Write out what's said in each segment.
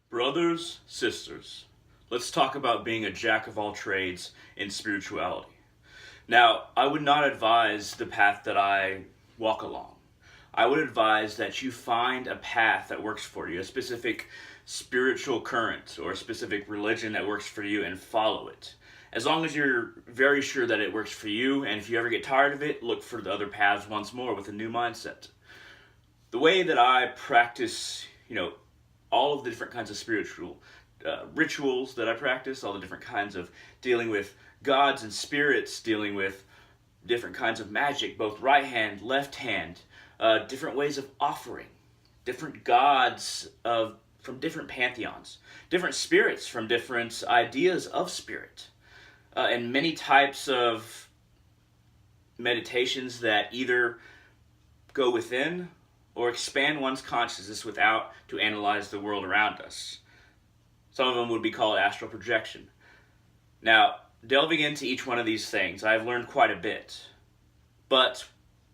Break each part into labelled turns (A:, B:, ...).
A: Brothers, sisters, let's talk about being a jack of all trades in spirituality. Now, I would not advise the path that I walk along. I would advise that you find a path that works for you, a specific spiritual current or a specific religion that works for you, and follow it. As long as you're very sure that it works for you, and if you ever get tired of it, look for the other paths once more with a new mindset. The way that I practice, all of the different kinds of spiritual rituals that I practice, all the different kinds of dealing with gods and spirits, dealing with different kinds of magic, both right hand, left hand, different ways of offering, different gods from different pantheons, different spirits from different ideas of spirit, and many types of meditations that either go within or expand one's consciousness without to analyze the world around us. Some of them would be called astral projection. Now, delving into each one of these things, I've learned quite a bit. But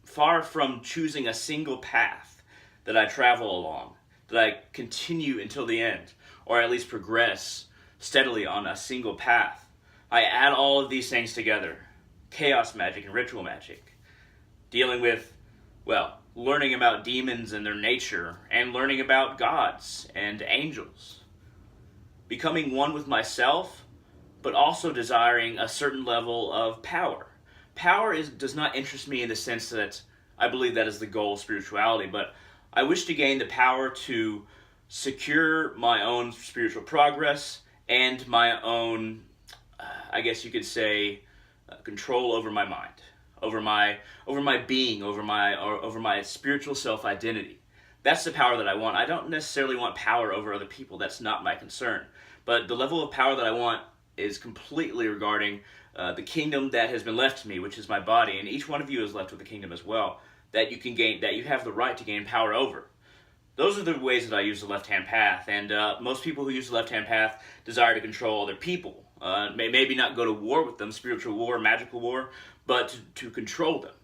A: far from choosing a single path that I travel along, that I continue until the end, or at least progress steadily on a single path, I add all of these things together. Chaos magic and ritual magic. Dealing with, learning about demons and their nature, and learning about gods and angels. Becoming one with myself, but also desiring a certain level of power. Power does not interest me in the sense that I believe that is the goal of spirituality, but I wish to gain the power to secure my own spiritual progress and my own, I guess you could say, control over my mind, over my being, over my spiritual self-identity. That's the power that I want. I don't necessarily want power over other people. That's not my concern. But the level of power that I want is completely regarding the kingdom that has been left to me, which is my body, and each one of you is left with a kingdom as well, that you have the right to gain power over. Those are the ways that I use the left-hand path, and most people who use the left-hand path desire to control other people. Maybe not go to war with them, spiritual war, magical war, but to control them.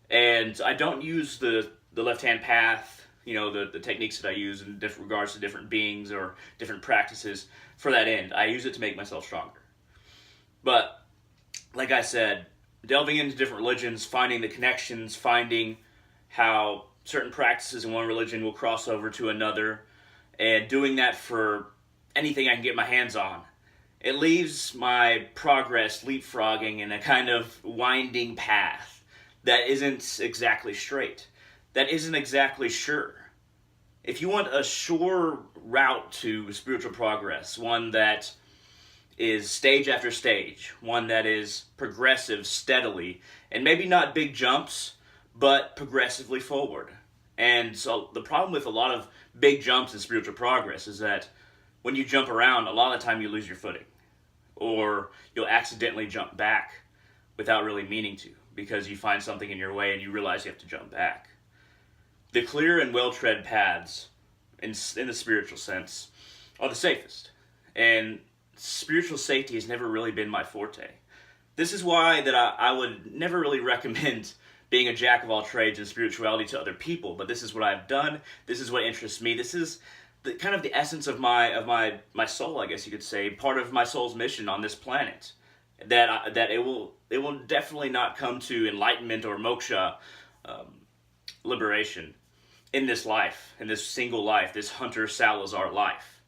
A: And I don't use the left-hand path, the techniques that I use in different regards to different beings or different practices for that end. I use it to make myself stronger. But, like I said, delving into different religions, finding the connections, finding how certain practices in one religion will cross over to another, and doing that for anything I can get my hands on. It leaves my progress leapfrogging in a kind of winding path that isn't exactly straight, that isn't exactly sure. If you want a sure route to spiritual progress, one that is stage after stage, one that is progressive steadily, and maybe not big jumps, but progressively forward. And so the problem with a lot of big jumps in spiritual progress is that when you jump around, a lot of the time you lose your footing. Or you'll accidentally jump back without really meaning to, because you find something in your way and you realize you have to jump back. The clear and well-tread paths, in the spiritual sense, are the safest. And spiritual safety has never really been my forte. This is why that I would never really recommend being a jack of all trades in spirituality to other people, but this is what I've done. This is what interests me. This is kind of the essence of my soul, I guess you could say, part of my soul's mission on this planet. That it will definitely not come to enlightenment or moksha, liberation, in this life, in this single life, this Hunter Salazar life.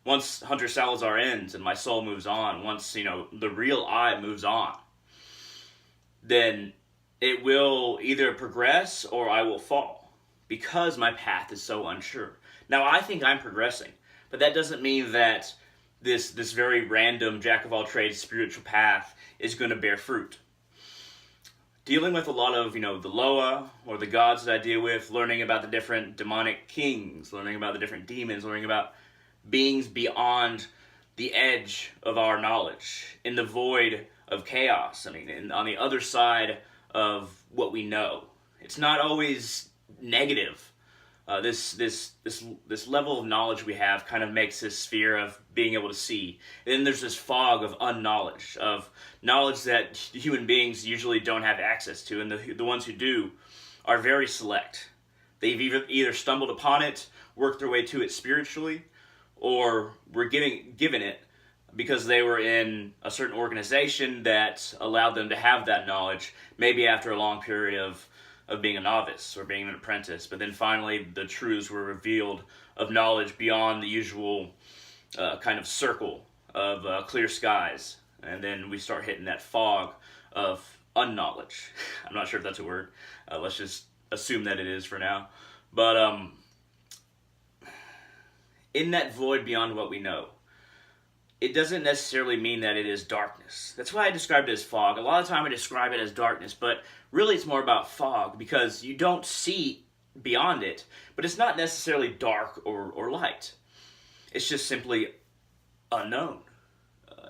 A: Once Hunter Salazar ends and my soul moves on, once the real I moves on, then it will either progress or I will fall, because my path is so unsure. Now, I think I'm progressing, but that doesn't mean that this very random jack-of-all-trades spiritual path is going to bear fruit. Dealing with a lot of, the Loa, or the gods that I deal with, learning about the different demonic kings, learning about the different demons, learning about beings beyond the edge of our knowledge, in the void of chaos, on the other side of what we know. It's not always negative. This level of knowledge we have kind of makes this sphere of being able to see. And then there's this fog of unknowledge, of knowledge that human beings usually don't have access to, and the ones who do are very select. They've either stumbled upon it, worked their way to it spiritually, or were given it because they were in a certain organization that allowed them to have that knowledge, maybe after a long period of being a novice or being an apprentice. But then finally the truths were revealed of knowledge beyond the usual kind of circle of clear skies. And then we start hitting that fog of unknowledge. I'm not sure if that's a word. Let's just assume that it is for now. But in that void beyond what we know, it doesn't necessarily mean that it is darkness. That's why I described it as fog. A lot of the time I describe it as darkness, but really it's more about fog because you don't see beyond it, but it's not necessarily dark or light. It's just simply unknown.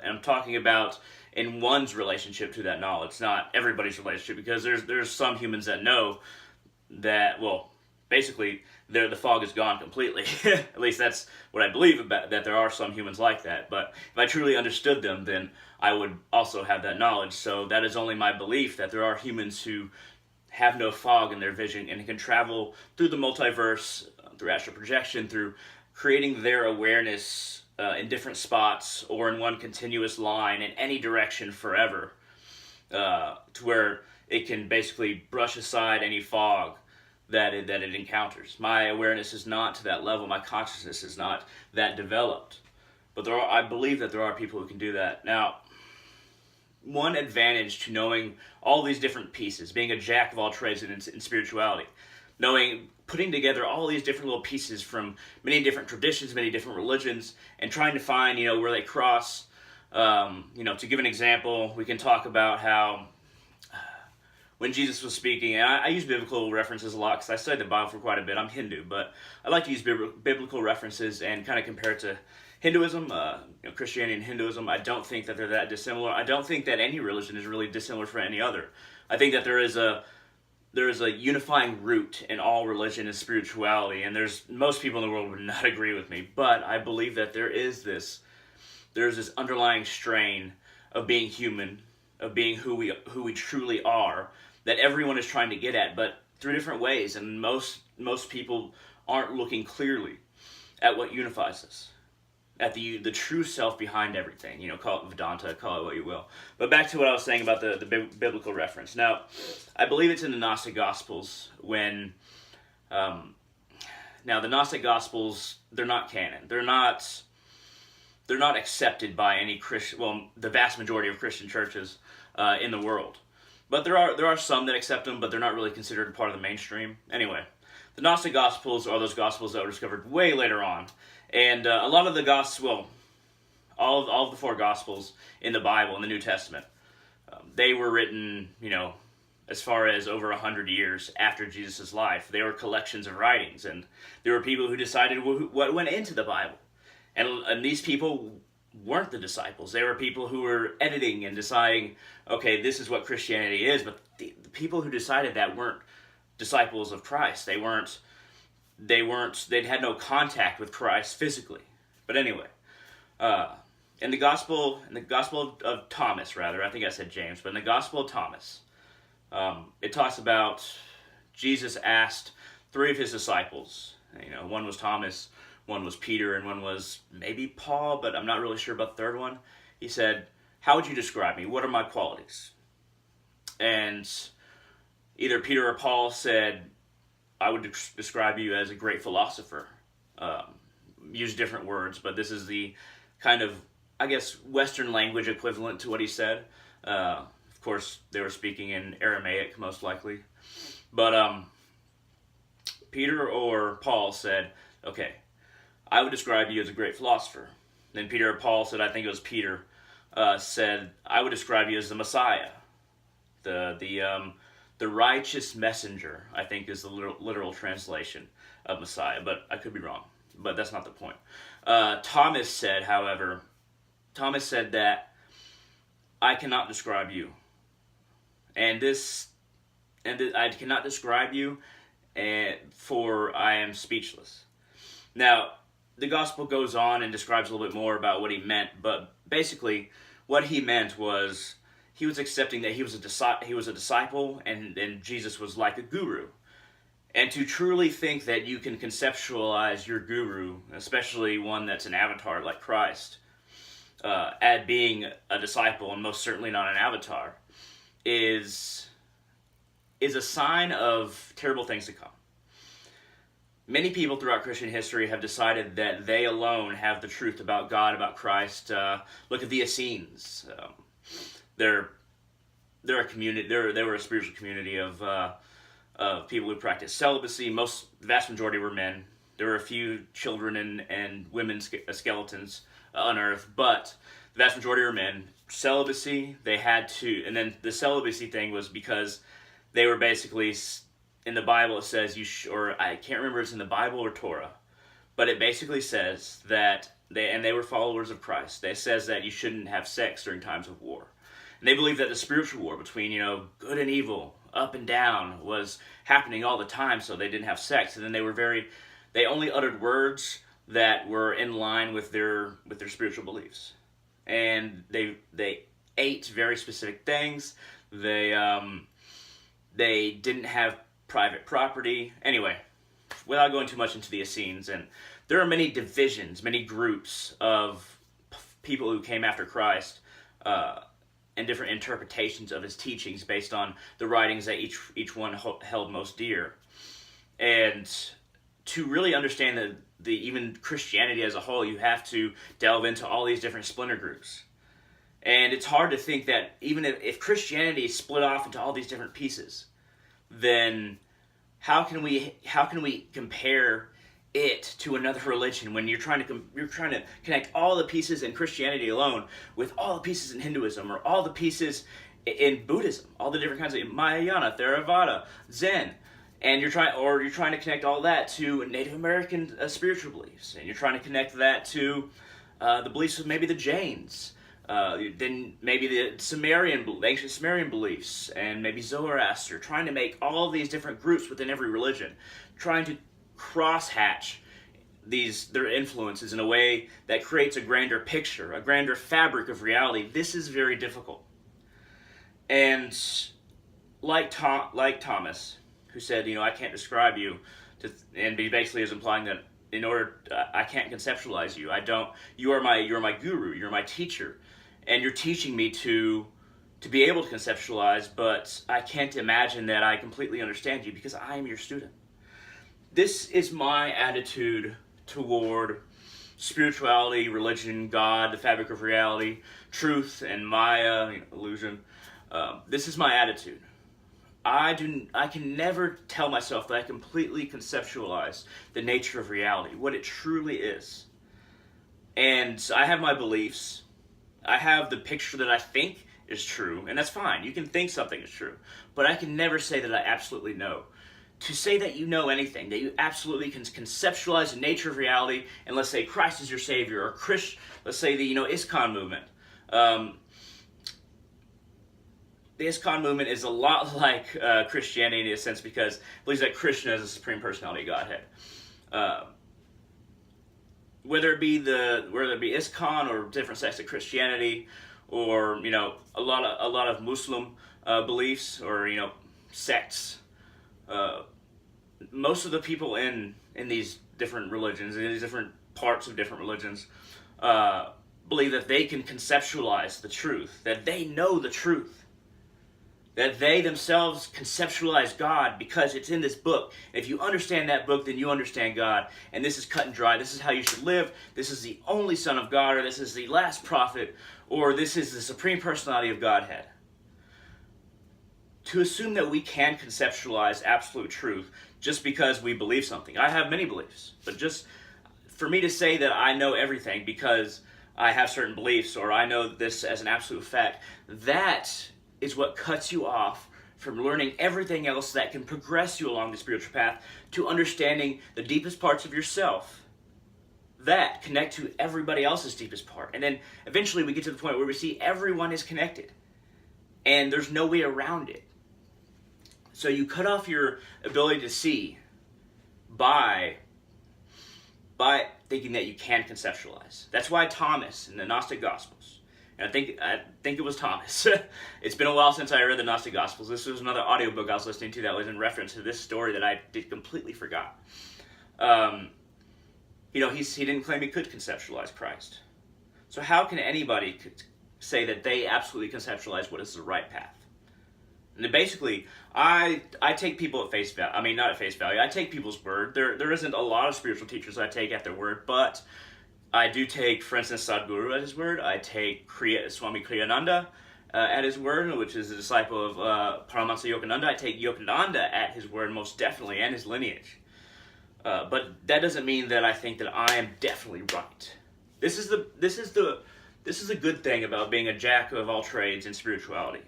A: And I'm talking about in one's relationship to that knowledge, not everybody's relationship, because there's some humans that know that, well, basically the fog is gone completely. At least that's what I believe about that. There are some humans like that, but if I truly understood them, then I would also have that knowledge. So that is only my belief, that there are humans who have no fog in their vision and can travel through the multiverse, through astral projection, through creating their awareness in different spots or in one continuous line in any direction forever, to where it can basically brush aside any fog that it encounters. My awareness is not to that level. My consciousness is not that developed. But I believe that there are people who can do that. Now, one advantage to knowing all these different pieces, being a jack of all trades in spirituality, putting together all these different little pieces from many different traditions, many different religions, and trying to find, where they cross. To give an example, we can talk about how when Jesus was speaking, and I use biblical references a lot because I studied the Bible for quite a bit. I'm Hindu, but I like to use biblical references and kind of compare it to Hinduism, Christianity and Hinduism. I don't think that they're that dissimilar. I don't think that any religion is really dissimilar from any other. I think that there is a unifying root in all religion and spirituality, and most people in the world would not agree with me, but I believe that there's this underlying strain of being human, of being who we truly are, that everyone is trying to get at, but through different ways, and most people aren't looking clearly at what unifies us, at the true self behind everything. Call it Vedanta, call it what you will. But back to what I was saying about the biblical reference. Now, I believe it's in the Gnostic Gospels when, now the Gnostic Gospels, they're not canon. They're not accepted by any Christian, the vast majority of Christian churches in the world. But there are some that accept them, but they're not really considered part of the mainstream. Anyway, the Gnostic Gospels are those Gospels that were discovered way later on. And a lot of the Gospels, all of the 4 Gospels in the Bible, in the New Testament, they were written, as far as over 100 years after Jesus' life. They were collections of writings, and there were people who decided what went into the Bible. And these people weren't the disciples. They were people who were editing and deciding, okay, this is what Christianity is, but the people who decided that weren't disciples of Christ. They'd had no contact with Christ physically. But anyway, in the Gospel of Thomas, rather, I think I said James, but in the Gospel of Thomas, it talks about Jesus asked 3 of his disciples. One was Thomas, one was Peter, and one was maybe Paul, but I'm not really sure about the third one. He said, "How would you describe me? What are my qualities?" And either Peter or Paul said, "I would describe you as a great philosopher." Use different words, but this is the kind of, I guess, Western language equivalent to what he said. Of course, they were speaking in Aramaic, most likely. But Peter or Paul said, "Okay, I would describe you as a great philosopher." Then Peter or Paul said, I think it was Peter, said, "I would describe you as the Messiah, the righteous messenger," I think is the literal translation of Messiah, but I could be wrong. But that's not the point. Thomas said, however, that I cannot describe you, and I cannot describe you, for I am speechless. Now, the gospel goes on and describes a little bit more about what he meant, but basically, what he meant was he was accepting that he was a disciple, and Jesus was like a guru. And to truly think that you can conceptualize your guru, especially one that's an avatar like Christ, at being a disciple and most certainly not an avatar, is a sign of terrible things to come. Many people throughout Christian history have decided that they alone have the truth about God, about Christ. Look at the Essenes. They're a community. They were a spiritual community of people who practiced celibacy. The vast majority were men. There were a few children and women skeletons unearthed, but the vast majority were men. Celibacy, they had to, and then the celibacy thing was because they were basically, in the Bible it says, or I can't remember if it's in the Bible or Torah, but it basically says that they were followers of Christ. It says that you shouldn't have sex during times of war. And they believed that the spiritual war between, good and evil, up and down, was happening all the time, so they didn't have sex. And then they only uttered words that were in line with their spiritual beliefs. And they ate very specific things. They didn't have private property. Anyway, without going too much into the Essenes, and there are many divisions, many groups of people who came after Christ, and different interpretations of his teachings based on the writings that each one held most dear. And to really understand even Christianity as a whole, you have to delve into all these different splinter groups. And it's hard to think that even if Christianity is split off into all these different pieces, then how can we compare it to another religion when you're trying to connect all the pieces in Christianity alone with all the pieces in Hinduism, or all the pieces in Buddhism, all the different kinds of Mahayana, Theravada, Zen, and you're trying to connect all that to Native American spiritual beliefs, and you're trying to connect that to the beliefs of maybe the Jains. Then maybe the ancient Sumerian beliefs, and maybe Zoroaster, trying to make all these different groups within every religion, trying to cross-hatch their influences in a way that creates a grander picture, a grander fabric of reality. This is very difficult. And like Thomas, who said, I can't describe you, and he basically is implying that I can't conceptualize you. You are my guru, you're my teacher. And you're teaching me to be able to conceptualize, but I can't imagine that I completely understand you because I am your student. This is my attitude toward spirituality, religion, God, the fabric of reality, truth, and Maya, illusion. This is my attitude. I can never tell myself that I completely conceptualize the nature of reality, what it truly is. And I have my beliefs. I have the picture that I think is true, and that's fine. You can think something is true, but I can never say that I absolutely know. To say that you know anything, that you absolutely can conceptualize the nature of reality, and let's say Christ is your Savior, or let's say the ISKCON movement. The ISKCON movement is a lot like Christianity in a sense, because it believes that Krishna is the Supreme Personality of Godhead. Whether it be ISKCON or different sects of Christianity, or a lot of Muslim beliefs, or sects. Most of the people in these different religions, in these different parts of different religions, believe that they can conceptualize the truth, that they know the truth, that they themselves conceptualize God because it's in this book. If you understand that book, then you understand God. And this is cut and dry. This is how you should live. This is the only Son of God, or this is the last prophet, or this is the Supreme Personality of Godhead. To assume that we can conceptualize absolute truth just because we believe something. I have many beliefs, but just for me to say that I know everything because I have certain beliefs, or I know this as an absolute fact, that is what cuts you off from learning everything else that can progress you along the spiritual path to understanding the deepest parts of yourself that connect to everybody else's deepest part. And then eventually we get to the point where we see everyone is connected and there's no way around it. So you cut off your ability to see by thinking that you can conceptualize. That's why Thomas in the Gnostic Gospels And I think it was Thomas. It's been a while since I read the Gnostic Gospels. This was another audiobook I was listening to that was in reference to this story that I completely forgot. He didn't claim he could conceptualize Christ. So how can anybody say that they absolutely conceptualize what is the right path? And basically, I take people at face value. I mean, not at face value. I take people's word. There isn't a lot of spiritual teachers I take at their word, but I do take, for instance, Sadhguru at his word. I take Swami Kriyananda at his word, which is a disciple of Paramahansa Yogananda. I take Yogananda at his word most definitely, and his lineage. But that doesn't mean that I think that I am definitely right. This is the good thing about being a jack of all trades in spirituality.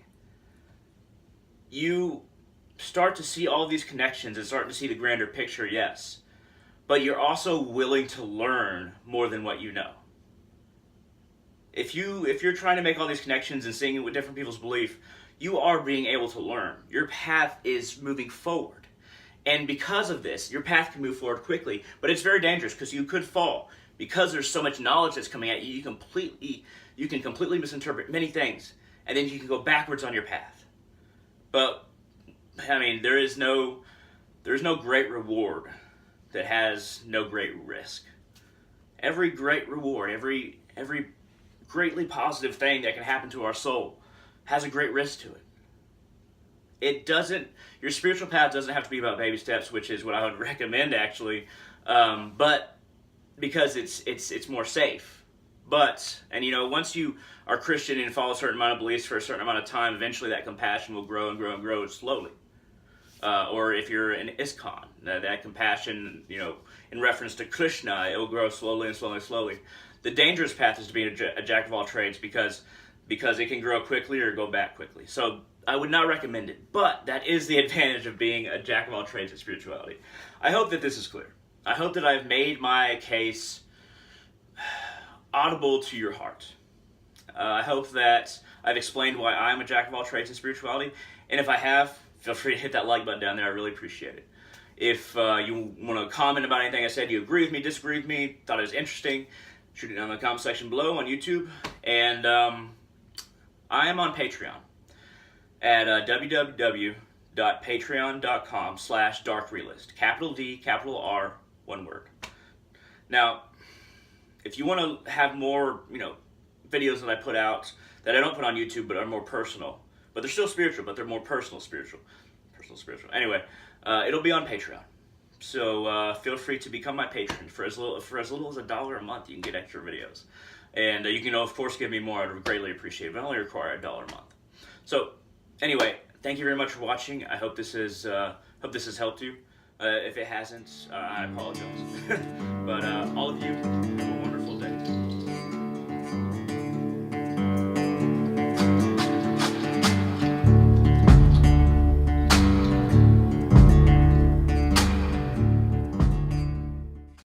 A: You start to see all these connections and start to see the grander picture, yes. But you're also willing to learn more than what you know. If you're trying to make all these connections and seeing with different people's belief, you are being able to learn. Your path is moving forward. And because of this, your path can move forward quickly, but it's very dangerous because you could fall. Because there's so much knowledge that's coming at you, you can completely misinterpret many things, and then you can go backwards on your path. But I mean, there's no great reward that has no great risk. Every great reward, every greatly positive thing that can happen to our soul has a great risk to it. Your spiritual path doesn't have to be about baby steps, which is what I would recommend actually, but because it's more safe. But, and once you are Christian and follow a certain amount of beliefs for a certain amount of time, eventually that compassion will grow and grow and grow slowly. Or if you're an ISKCON, that compassion, in reference to Krishna, it will grow slowly and slowly and slowly. The dangerous path is to be a jack of all trades because it can grow quickly or go back quickly. So I would not recommend it, but that is the advantage of being a jack of all trades in spirituality. I hope that this is clear. I hope that I've made my case audible to your heart. I hope that I've explained why I'm a jack of all trades in spirituality, and if I have, feel free to hit that like button down there. I really appreciate it. If you want to comment about anything I said, you agree with me, disagree with me, thought it was interesting, shoot it down in the comment section below on YouTube. And I am on Patreon at www.patreon.com/darkrealist. Capital D, capital R, one word. Now, if you want to have more, videos that I put out that I don't put on YouTube but are more personal, but they're still spiritual, but they're more personal spiritual. Anyway, it'll be on Patreon. So feel free to become my patron for as little as $1 a month. You can get extra videos, and you can of course give me more. I'd greatly appreciate it. But I only require $1 a month. So anyway, thank you very much for watching. I hope this has helped you. If it hasn't, I apologize. But all of you,